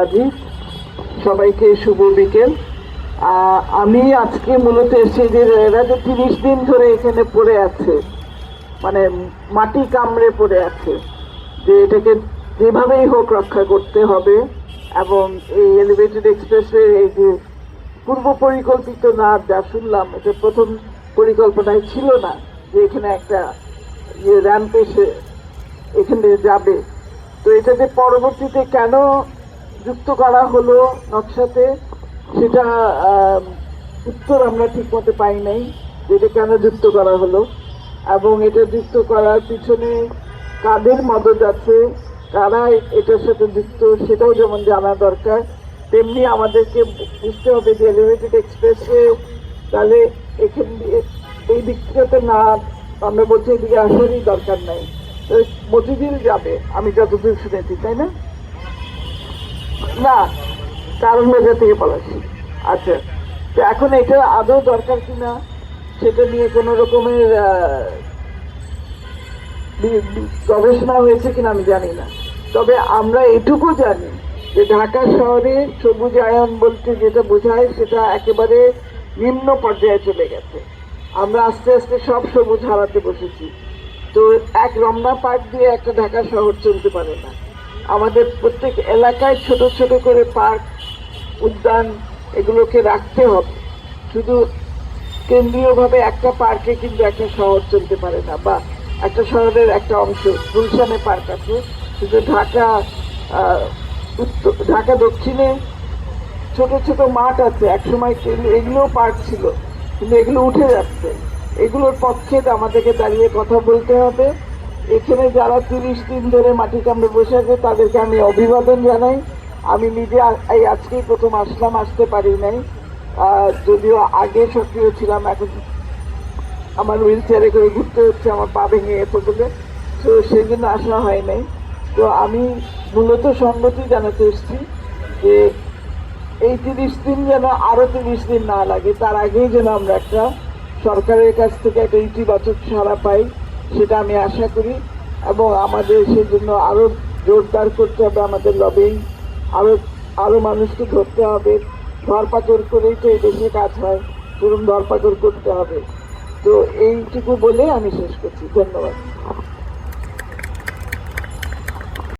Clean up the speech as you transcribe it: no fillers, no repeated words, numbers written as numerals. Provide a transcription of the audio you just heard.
আজিজ, সবাইকে শুভ বিকেল। আমি আজকে মূলত এসেছি যে এরা যে 30 দিন ধরে এখানে পড়ে আছে, মানে মাটি কামড়ে পড়ে আছে, যে এটাকে যেভাবেই হোক রক্ষা করতে হবে। এবং এই এলিভেটেড এক্সপ্রেসে এই যে পূর্ব পরিকল্পিত না, যা শুনলাম এটা প্রথম পরিকল্পনায় ছিল না যে এখানে একটা র্যাম্প এসে এখানে যাবে। তো এটা যে পরবর্তীতে কেন যুক্ত করা হলো নকশাতে, সেটা উত্তর আমরা ঠিক মতো পাই নাই যে এটা কেন যুক্ত করা হলো, এবং এটা যুক্ত করার পিছনে কাদের মদত আছে, কারা এটার সাথে যুক্ত, সেটাও যেমন জানা দরকার। তেমনি আমাদেরকে বুঝতে হবে যে এলিভেটেড এক্সপ্রেসে তাহলে এখান দিয়ে এই দিকটাতে না, আমরা বলছি এদিকে আসারই দরকার নাই। মতিঝিল যাবে আমি যতদূর শুনেছি, তাই না? না, কারণ বাজার থেকে পলাশি। আচ্ছা, তো এখন এটা আদৌ দরকার কিনা সেটা নিয়ে কোনো রকমের গবেষণা হয়েছে কিনা আমি জানি না। তবে আমরা এটুকু জানি যে ঢাকা শহরে সবুজায়ন বলতে যেটা বোঝায় সেটা একেবারে নিম্ন পর্যায়ে চলে গেছে। আমরা আস্তে আস্তে সব সবুজ হারাতে বসেছি। তো এক রমনা পার্ক দিয়ে একটা ঢাকা শহর চলতে পারে না। আমাদের প্রত্যেক এলাকায় ছোট ছোট করে পার্ক, উদ্যান এগুলোকে রাখতে হবে। শুধু কেন্দ্রীয়ভাবে একটা পার্কে কিন্তু একটা শহর চলতে পারে না, বা একটা শহরের একটা অংশ। গুলশানে পার্ক আছে, কিন্তু ঢাকা দক্ষিণে ছোট ছোট মাঠ আছে, একসময় এগুলোও পার্ক ছিল, কিন্তু এগুলো উঠে যাচ্ছে। এগুলোর পক্ষে আমাদেরকে দাঁড়িয়ে কথা বলতে হবে। এখানে যারা 30 দিন ধরে মাটি কামড়ে বসে আছে তাদেরকে আমি অভিবাদন জানাই। আমি নিজে এই আজকেই প্রথম আসলাম, আসতে পারি নাই, যদিও আগে সক্রিয় ছিলাম। এখন আমার হুইল চেয়ারে করে ঘুরতে হচ্ছে, আমার পা ভেঙে গেছে বলে, তো সেই জন্য আসা হয় নাই। তো আমি মূলত সংগতি জানাতে এসেছি যে এই 30 দিন যেন আরো 30 দিন না লাগে, তার আগেই যেন আমরা একটা সরকারের কাছ থেকে একটা ইতিবাচক সাড়া পাই, সেটা আমি আশা করি। এবং আমাদের সেজন্য আরো জোরদার করতে হবে আমাদের লবিং, আরো আরো মানুষকে ধরতে হবে। ধরপাকড় করেই তো এই দেশে কাজ হয়, ধরুন ধরপাকড় করতে হবে। তো এইটুকু বলে আমি শেষ করছি, ধন্যবাদ।